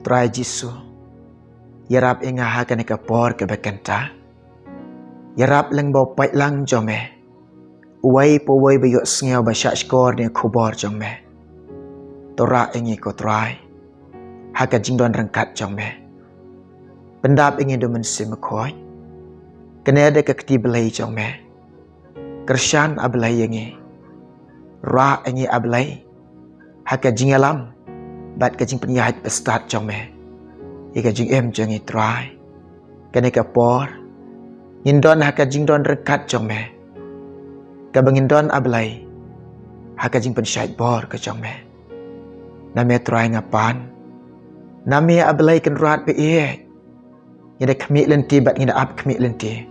utrai Jisu. Yarap inga hakan ka por ke bekanta. Yarap leng bau pai lang jome. Uwai po wai bayok sngau ba syak skor ni kubor jome. Tora ingi ko trai. Haka jingdon rengkat jome. Pendap ingi do mensim koi. Kena ada ke keti belai jome. Kersyan ablai ingi. Ra ingi ablai. Haka jingalam. Bat ka jing penyahat bestat jome. Ika jing jangi trai. Kena ka por. Ngindon haka jingdon rengkat jome. Kabangindon ablay, haka jing pensyait bor ke jong me. Nami try ngapan, nami ablay kan ruat pe ye. Yada kemik lenti bat ngida ap kemik lenti.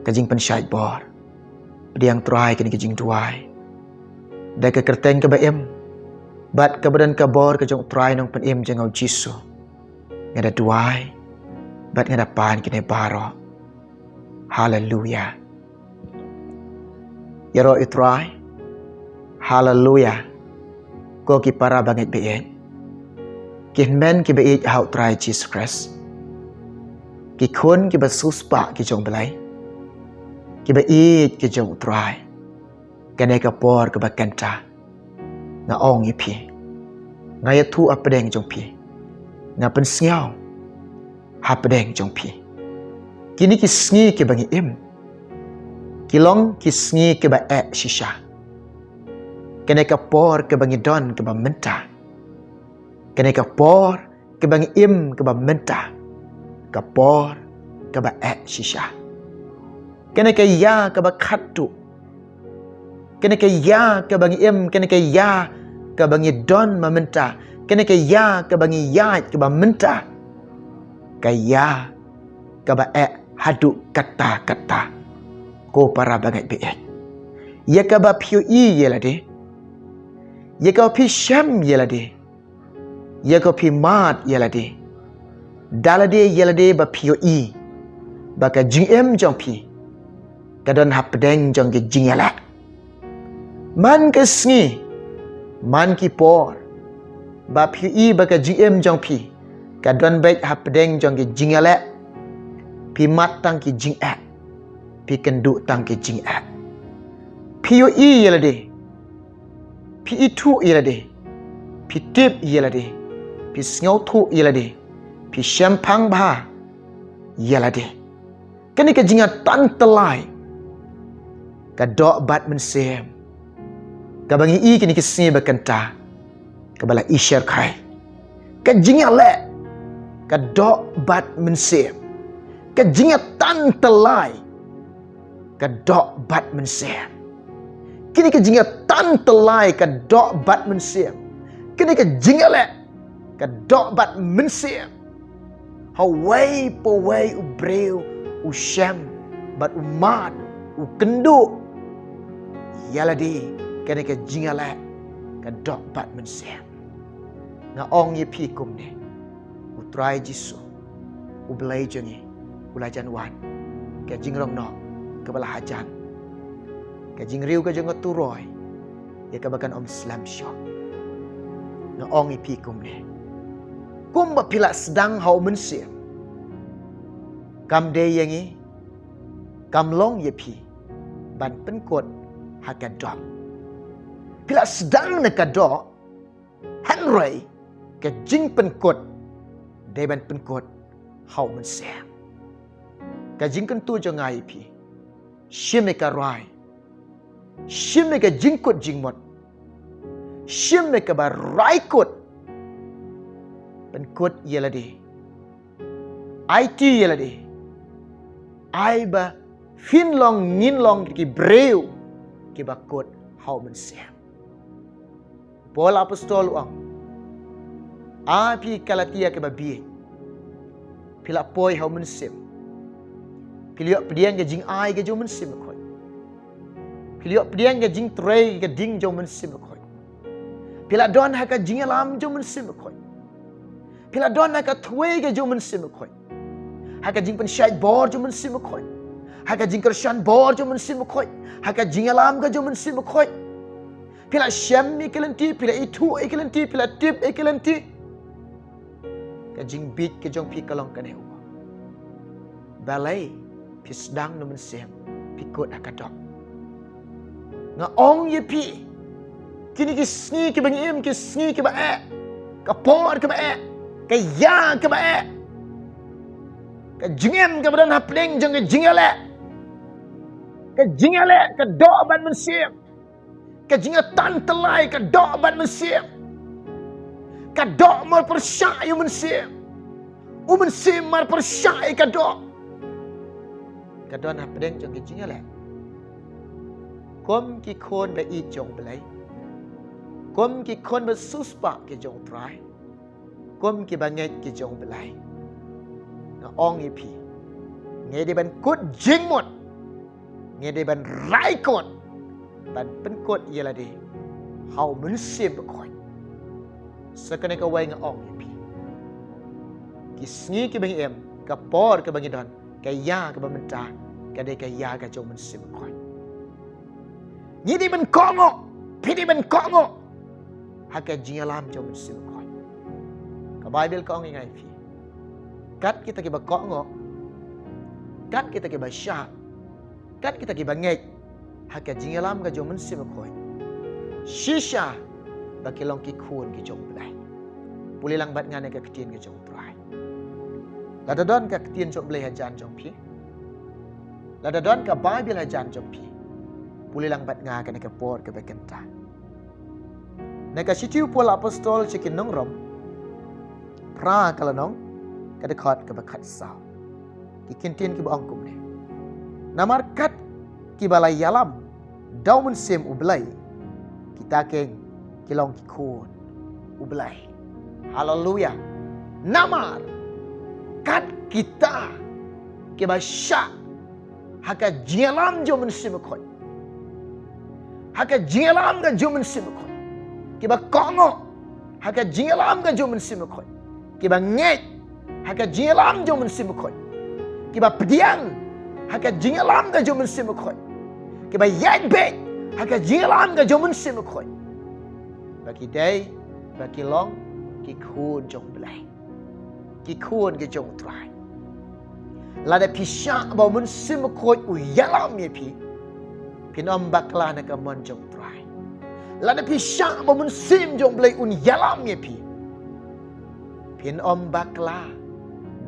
Kajing pensyait bor. Pediang try kini kajing duai. Da ke kerteng ke baem, bat ke badan ke bor ke jong try nong penem jengau Jisu. Ngada duai, bat ngada pan kini baro. Haleluya. Yaro itrai. Haleluya. Ko ki para bangit beet. Kin men ki beet hau trai Jesus Christ. Ki kun ki basuspa ki jong belai. Ki beet ki jong trai. Kene ka por ke bakanta. Nga ong ipi. Nga yatu apedeng jong pi. Nga pensiaw. Hapedeng jong pi. Kini ki sngi ki bangi im. Kilong kisngi ke ba shisha. Kene ka por ke bangi don ke ba menta. Kene ka por ke bangi im ke ba menta. Ka por ke ba shisha. Kene ka ya ke ba khatu. Kene ka ya ke bangi im, kene ka ya ke bangi don ma menta. Kene ka ya ke bangi ya ke ba menta. Ka ya ke ba hadu kata-kata. Ko para bangat beet. Ya ka ba piu i yela de. Ya ka pi syam yela de. Ya ka pi mat yela de. Dala de yela de ba piu i. Ba ka jing jong pi. Ka don hap pedeng jong ke jing yela. Man ke sngi. Man ki por. Ba piu i ba ka jing jong pi. Ka don baik hap pedeng jong ke jing yela. Pi mat tang ki jing pi kenduk tang ke jing pi yo i yela de. Pi itu yela de. Pi tip yela de. Pi sngau tu yela de. Pi syampang bah yela de. Kani ke jinga tan telai. Ka dok bat mensem. Ka bangi i kini ke sni bekenta. Ka bala isyar kai. Ka jinga le. Ka dok bat mensem. Ka jinga tan telai. Ka dok bat mensem. Kini ka jinga tan telai ka dok bat mensem. Kini ka jinga le. Ka dok bat mensem. Hawai po wai u breu u syam bat umat u kenduk. Yala di kini ka jinga le. Ka dok bat mensem. Nga ong ye pi kum ne. U try Jisu. U belai jengi. Ulajan wan. Ka jingrong no. Kebalah hajan. Kajing riu ka jeng turoi. Ya kabakan om slam syok. Na ong ipi kum ne. Kum ba pila sedang hau mensir. Kam de yangi. Kam long ye pi. Ban penkot haka dok. Pila sedang na ka dok. Hanroi ka jing penkot. De ban penkot hau mensir. Kajing kentu jangai pi. Shime ka rai. Shime ka jingkut jingmot. Shime ka ba rai kot. Penkut yela de. IT yela de. Ai ba fin long ngin long ki breu ki ba kot hau mensem. Paul apostol ang. Api Galatia ke ba bi. Pila poi hau mensem. Piliok pediang ke jing ai ke jom mensim koi. Piliok pediang ke jing tray ke ding jom mensim koi. Pila don ha ka jing alam jom mensim koi. Pila don ha ka thwe ke jom mensim koi. Ha ka jing pensyait bor jom mensim koi. Ha ka jing kersyan bor jom mensim koi. Ha ka jing alam ke jom mensim koi. Pila syam ikelenti, pila itu ikelenti, pila tip ikelenti. ka jing bit ka jong pi kalong ka neu balai pi sedang no mensem pi kot akadok nga ong ye pi kini ki sngi ki bangim ki sngi ki ba ka por ka ba ka ya ka ba ka jingem ka badan hapling jong ka jingale ka do ban mensem ka jinga tan telai ka do ban mensem ka do mar persya yu mensem mensem mar persya ka do na pedeng jong ki jingale kom ki khon ba i jong belai kom ki khon ba suspa ki jong trai kom ki ba ngai ki jong belai nga ong i pi ngai de ban kut jing mot ngai de ban rai kot ban pen kot yela de hau mun sim ba khoi sakane ka wai nga ong i pi ki sngi ki bang em ka por ka bang don ka ya ka ba menta ka de ka ya ka jong mun sim ba khoi ni di ban kongo pi di ban kongo ha ka jingalam jong mun sim ba khoi ka bible ka ong ngai pi kat kita ki ba kongo kat kita ki ba sha kat kita ki ba ngai ha ka jingalam ka jong mun sim ba khoi shisha ba ki long ki khun ki jong blai puli lang bat ngane ka ktien ki jong prai la da don ka ktien jong blai ha jan jong pi la da don ka bible ha jan jong pi puli lang bat nga ka ne ka por ka ba kenta na ka sitiu pol apostol chikin nong rom pra kala nong ka de khot ka ba khat sao ki kintien ki ba angkum ne namar kat ki balai yalam daw mun sem ublai kita keng kilong ki khun ublai haleluya namar kat kita ki ba sha haka jalam jo mun sem khot haka jalam ga jo mun sem khot ki ba kongo haka jalam ga jo mun sem khot ki ba ngai haka jalam jo mun sem khot ki ba pediang haka jalam ga jo mun sem khot ki ba yai be haka jalam ga jo mun sem khot bagi day bagi long ki khun jong blai ki khun ki jong trai la da pisha ba mun sim khot u yalam ye pi pinom bakla na ka mon jong trai la da pisha ba mun sim jong blai un yalam ye pi pinom bakla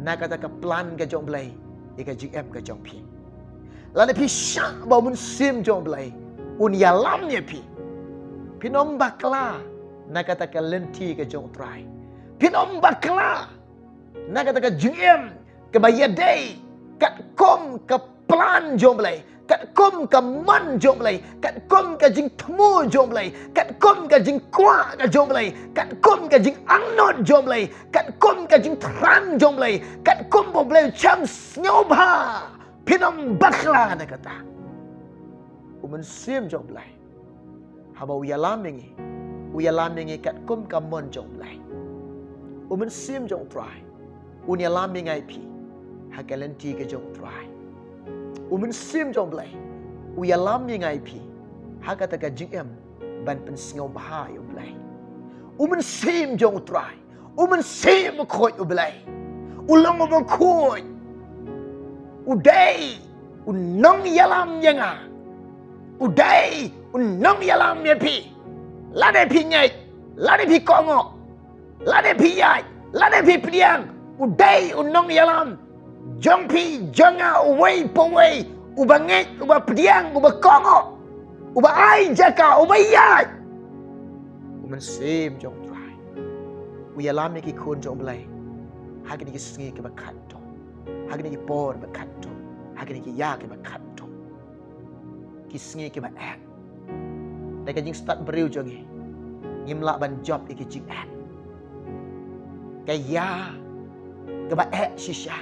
na ka ta ka plan ka jong blai e ka gm ka jong pi la da pisha ba mun sim jong blai un yalam ye pi pinom bakla na kata ka lenti ka jong trai pinom bakla na kata ka gm ka bayadai kat kom ka plan jong blai kat kom ka man jong blai kat kom ka jing thmu jong blai kat kom ka jing kwa ka jong blai kat kom ka jing angnot jong blai kat kom ka jing tran jong blai kat kom bo blai cham snyoba pinom bakla na kata umen sim jong blai haba uyalam mengi uyalam mengi kat kom ka mon jong blai umen sim jong try uyalam mengai pi hakalenti ka jong try umen sim jong blai uyalam mengai pi hakata ka jingem ban pen sngow baha yo blai umen sim jong try umen sim khoi yo blai ulong mo khoi udai unong yalam yanga udai unong yalam ye pi lade pi nyai lade pi kongo lade pi yai lade pi priang udai unong yalam jong pi jonga uwei powei ubangai uba priang uba kongo uba ai jaka uba yai umen sim jong trai uyalam ni ki khun jong blai hagini ki sngi ki bakatto hagini ki por bakatto hagini ki ya ki bakatto ki sngi ki ba ak dai ka jing start beriu jongi ngimla ban job iki jing ak ka ya ka ba ak shisha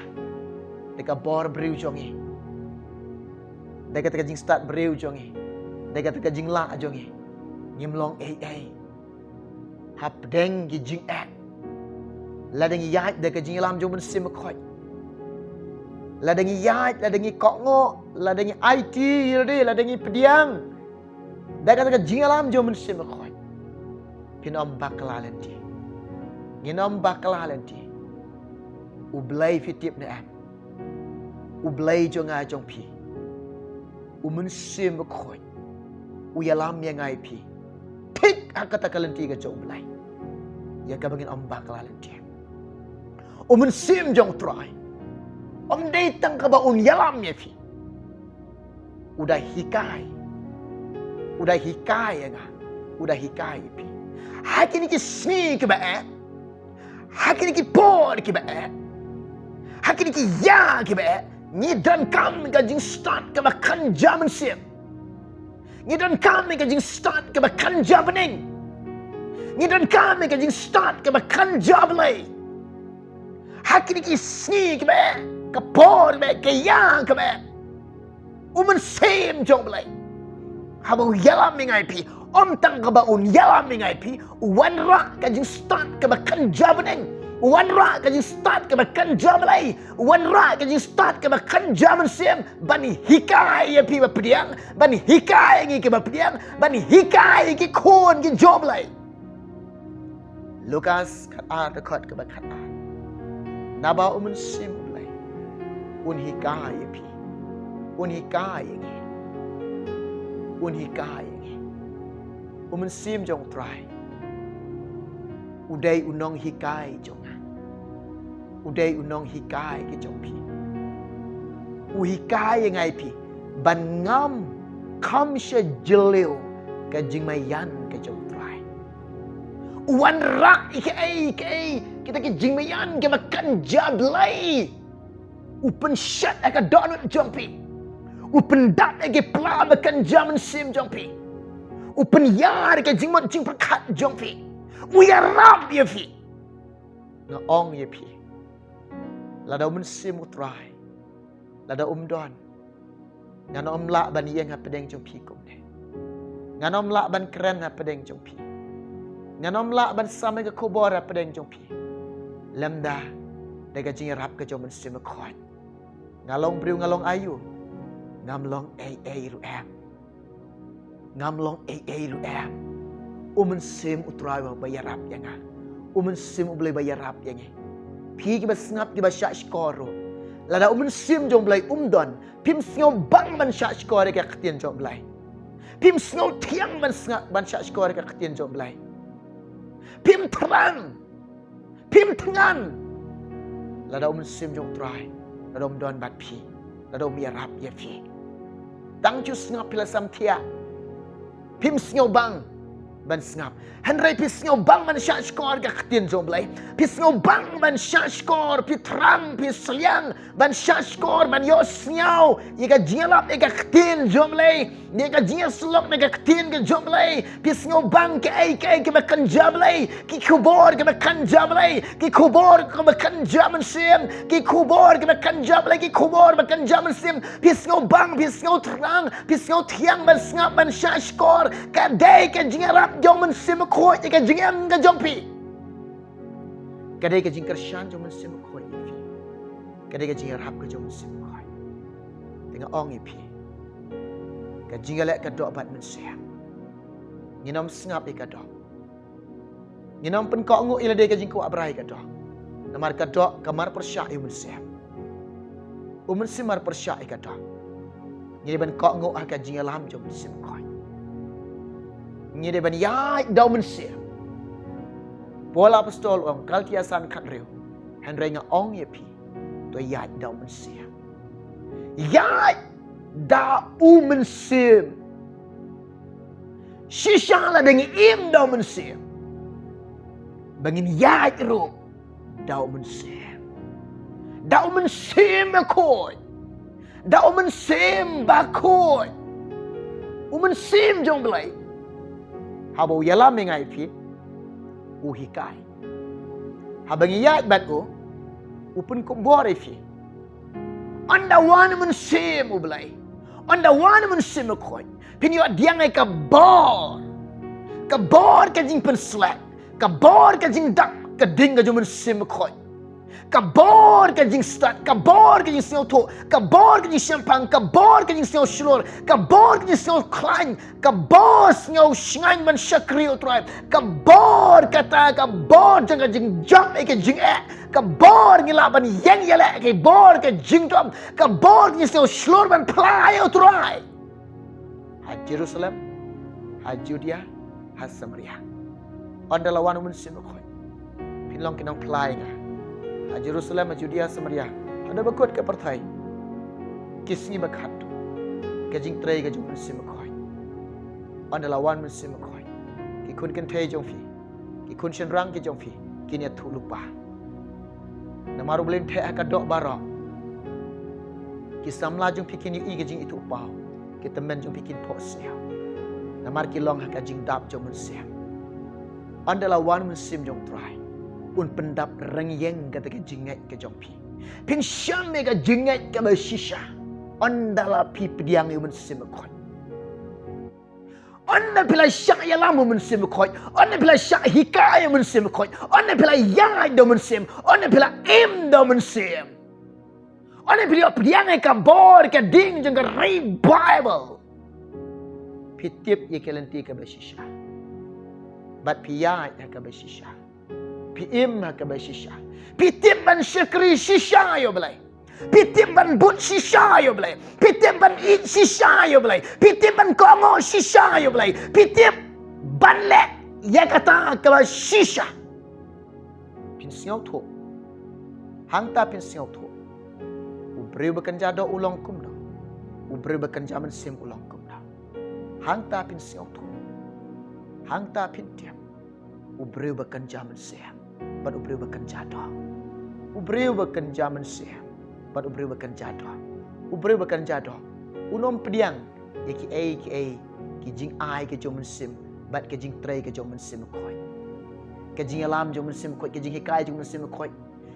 dai ka bor beriu jongi dai ka jing start beriu jongi dai ka jing la jongi ngimlong ai hap deng ki jing ak la deng ya dai ka jing lam jong mun sim khoi la deng ya la deng kongo la deng IT re la deng pediang dah kata jing alam jo mun sim khoi pinom bakla lenti nginom bakla lenti Ublay fitip na am. Ublay jo nga jong pi. Umun sim khoi. Uyalam yang ngai pi. Tik hakata kalanti ka jo ublay. Ya ka bangin ombak kalanti. Umun sim jong try. Om datang ka ba un yalam ya pi. Udah hikai. Udah hikai nga. Udah hikai pi. Hakini ki sni ke ba. Hakini ki por ke ba. Hakini ki ya ke ba. Ni dan kam ka jing start ka ba kan jaman sim. Ni dan kam ka jing start ka ba kan jabaning. Ni dan kam ka jing start ka ba kan jablay. Hakini ki sni ke ba. Ka por ba ka ya ke ba. Uman sim jong blay. Habang yalam mingai pi. Om tang ka ba un yalam mingai pi. Wan rak ka jing start ka ba kan jabaning. Wan rak ka jing start ka ba kan jablay. Wan rak ka jing start ka ba kan jaman sim. Bani hikai ya pi ba pediang. Bani hikai ngi ka ba pediang. Bani hikai ki kon ki joblay. Lukas kat ar dekat ka ba kat ar. Naba uman sim blay. Un hikai ya pi. Un hikai ngi. Un hikai ngi. Uman sim jong try. Uday unong hikai jong. Uday unong hikai ki jong pi. Hikai ngai pi. Ban ngam kam sya jelil ka jingmayan ka jong try. Wan rak ikai kita ki jingmayan ka makan jablay. Upen syat aka donut jong pi. Upen dat aka pla makan jaman sim jong pi. Upen yar ka jingmot jing pakat jong pi. Uya rap ya pi. Nga ong ya pi. Lada umen sim utrai. Lada don. Nga om la ban yeng ha pedeng jong pi kum ne. Nga om la ban keren ha pedeng jong pi. Nga om la ban samai ka kobor ha pedeng jong pi. Lemda daga jing rap ka jong men sim khoi. Ngalong briu ngalong ayu. Ngamlong ai ru am. Ngamlong ai ru am. Umen sim utrai wa bayarap yang ah. Umen sim ublay bayarap yang eh. Pi ki ba sngap ki ba sya skoro. Lada umen sim jong blay don. Pim sngo bang man sya skoro ka ktien jong blay. Pim sngo tiang man sngap ban sya skoro ka ktien jong blay. Pim terang. Pim tengan. Lada umen sim jong try. Lada don bat pi. Lada yarap ya pi. Tang chu sngap pila sam tia. Pim sngo bang ban sngap. Henry pi sngo bang man sya skor ka ktien jong blay. Pi sngo bang man sya skor pi terang pi seliang ban sya skor ban yo snyaw. Ika jielap ika ktien jong blay. Ika jiel slok ika ktien ka jong blay. Pi sngo bang ke ai ke makan jablay. Ki kubor ke makan jablay. Ki kubor ke makan jaman sim. Ki kubor ke makan jablay. Ki kubor makan jaman sim. Pi sngo bang pi sngo terang pi sngo tiang ban sngap ban sya skor ka dai ka jielap jong man sim khoi ka jingam ka jong pi. Kadai ka jing kersyan jong man sim khoi pi. Kadai ka jing harap ka jong man sim khoi. Tengah ong pi. Ka jing lek ka dok bat man sim. Nginom sngap ka dok. Nginom pen kok ngu ila dai ka jing ku abrai ka dok. Namar ka dok kamar persya man sim. Umun sim mar persya ka dok. Ngi ban kok ngu ka jing lam jong man sim khoi. Ngi de ban ya daw man sim. Pola apostol ong kaltiasan kat reu. Henry nga ong ye pi. To ya daw man sim. Ya da man sim. Shisha la dengan im daw man sim. Bangin ya ro daw man sim. Daw man sim bakoi. Daw man sim bakoi. Uman sim jong blay. Habau yalam mengai pi. Hikai. Habang iyat bat o. Upun kumbore pi. Anda wan man sim ublay. Anda wan man sim khoi. Pinyo diang ai ka bor. Ka bor ka jing pen slap. Ka bor ka jing dak ka ding ka juman sim khoi. Kabor ka jing start, kabor ka jing siaw to, kabor ka jing siampang, kabor ka jing siaw shlor, kabor ka jing siaw klan, kabor siaw shingan man syakriyo tribe, kabor kata kabor jang ka jing jump ka jing kabor ngilaban yang yala ka bor ka jing tom, kabor ka jing siaw shlor man playo tribe. Ha Jerusalem, ha Judea, ha Samaria. Anda lawan mun simakoi. Pinlong kinang play nga. Ha Jerusalem, ha Judea, Samaria. Ada bakut ke pertai. Kisngi bakat. Kajing tray ka jung simakoi. Anda lawan mun simakoi. Ki kun kan tay jong fi. Ki kun shen rang ki jong fi. Kini tu lupa. Namaru belin tay ka dok barok. Ki samla jong fi kini i ka jing itu upau. Ki temen jong fi kin po siya. Namar ki long ha ka jing dap jong mun siya. Anda lawan mun sim jong try. Un pendap rengyeng kata ke jingat ke jompi. Pin syam ke jingat ke bersisha. Anda la pi pediang yu mensim kot. Anda pila syak ya lamu mensim kot. Anda pila syak hikaya mensim kot. Anda pila yang do mensim. Anda pila im do mensim. Anda pila pediang ke bor ke ding jeng ke revival. Pitip ye kelenti ke bersisha. Bat piyat ke bersisha. Pim ka ba shisha. Pitim ban syakri shisha yo belai. Pitim ban but shisha yo belai. Pitim ban eat shisha yo belai. Pitim ban kongo shisha yo belai. Pitim ban le ya kata ka ba shisha. Pin siau tho. Hang ta pin siau tho. Ubri bekerja do ulong kum do. Ubri bekerja men sim ulong kum do. Hang ta pin siau tho. Hang ta pin tiap. Ubri bekerja men sim. But ubri bekerja doh. Ubri bekerja mensia. But ubri bekerja doh. Ubri bekerja doh. Unom pediang. Ki jing ai ke jom mensim. But ke jing tray ke jom mensim koi. Ke jing alam jom mensim koi. Ke jing hikai jom mensim koi.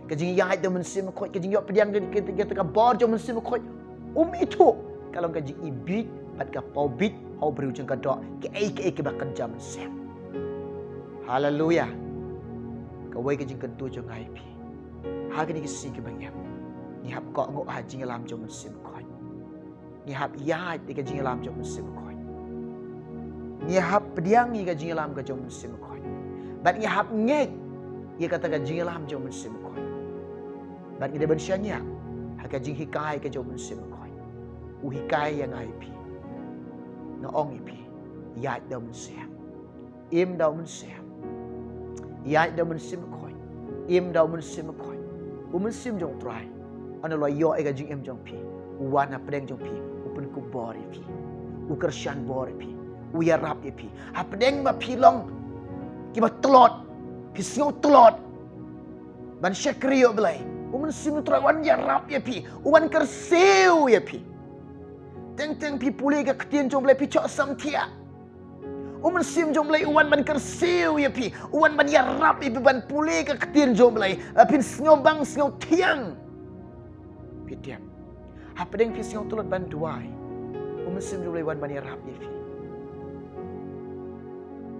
Ke jing yai jom mensim koi. Ke jing yok pediang ke teka bor jom mensim koi. Itu kalau ke jing ibit. But ke pau bit. Hau beri ujung ke doh. Ke bekerja mensim. Hallelujah. Kawai ke jing kentu jong IP. Hagi ni kisi ke bangyam. Ni hap kok ngok ha jing alam jong mensim koi. Ni hap yai ke jing alam jong mensim koi. Ni hap pediang ke jing alam ke jong mensim koi. Bat ni hap ngek ye kata ke jing alam jong mensim koi. Bat ni de bensyanya ha ke jing hikai ke jong mensim koi. U hikai yang IP. Na ong IP. Yai da mensim. Im da mensim. Yai da mensim koi. Im da mensim koi. Mensim jong try. Ana lo yo ega jing em jong pi. Wana pedeng jong pi. Upen ku bori pi. Ukersyan bori pi. Uya rap pi. Ha pedeng ba pi long. Ki ba telot. Pi singo telot. Ban syakriyo belai. Mensim try wan ya rap ya pi. Wan kerseu ya pi. Teng-teng pi pulih ke ketien jong belai pi cok sam tia. Mensim jom belai uwan ban kerseu ya pi. Uwan ban ya rap ibi ban pulih ke ketien jom belai. Pin sengau bang sengau tiang. Pi tiap. Apa deng pi sengau tulot ban duai. Mensim jom belai uwan ban ya rap ya pi.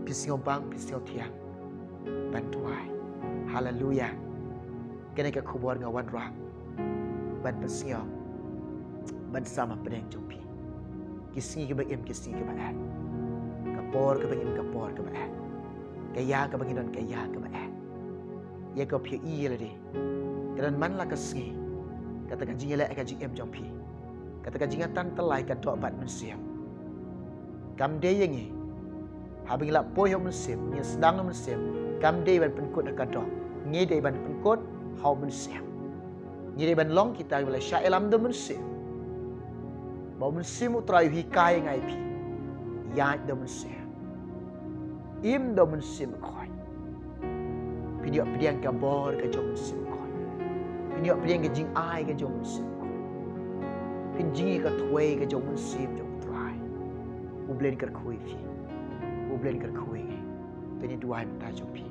Pi sengau bang, pi sengau tiang. Ban duai. Haleluya. Kena ke kubur ngawan rap. Ban pesengau. Ban sama pedeng jom pi. Kisngi ke baim, kisngi ke baat. Kapor ke bangin kapor ke baat. Kaya ke bangin don kaya ke baat. Ya ke pia iya lagi. Kedan man lah kesngi. Kata ka jing elak ka jing em jong pi. Kata ka jing tan telai ka dok bat mensiam. Kam de yengi. Habing lak poy hok mensiam, ni sedang mensiam. Kam de ban penkut ka dok. Ngi de ban penkut hau mensiam. Ngi de ban long kita bila syailam de mensiam. Bau mensiam utrai hikai ngai pi. Ya de mensiam. Im do mensim koi. Pidiok pediang ke bor ke jom mensim koi. Pidiok pediang ke jing ai ke jom mensim koi. Pinjingi ke tuai ke jom mensim jom try. Ublen ker kui fi. Ublen ker kui. Tanya dua minta jom pi.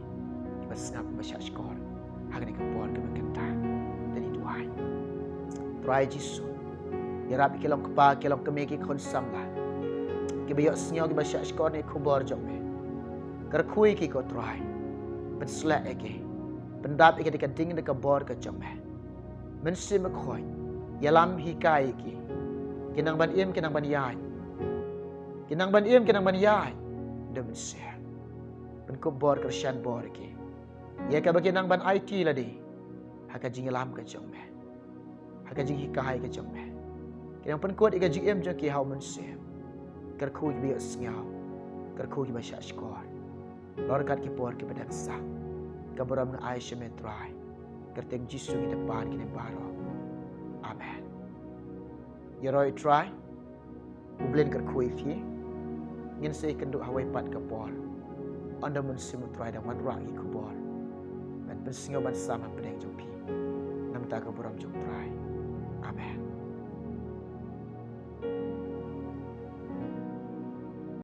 Kita sengap baca skor. Hagni ke bor ke mengkenta. Tanya dua. Try Jisu. Ya Rabbi kelong kepa kelong kemeki konsam lah. Kibayok senyau ki baca skor ni kubor jom. Kerkui ki ko try. Berselak eke. Pendap ika dika ding dika bor ka jong me. Mensi mekhoy. Yalam hikai ki. Kinang ban im kinang ban yai. Kinang ban im kinang ban yai. Da mensi. Penkup bor kersyan bor ki. Ya ka bagi nang ban IT la di. Haka jing yalam ka jong me. Haka jing hikai ka jong me. Kinang penkuat ika jing im jong ki hau mensi. Kerku bi asngau. Kerku bi syak skor. Lorkat ki bor ki pedang sa. Kaburam na Aisyah metrai. Kerteng Jisu di depan kini baro. Amen. Yeroi try. Ublin kerkui fi. Ngin sei kenduk hawai pat ke bor. Anda mensimu try dan wan rangi ke bor. Dan pensingo ban sama pedang jompi. Nam ta kaburam jom try. Amen.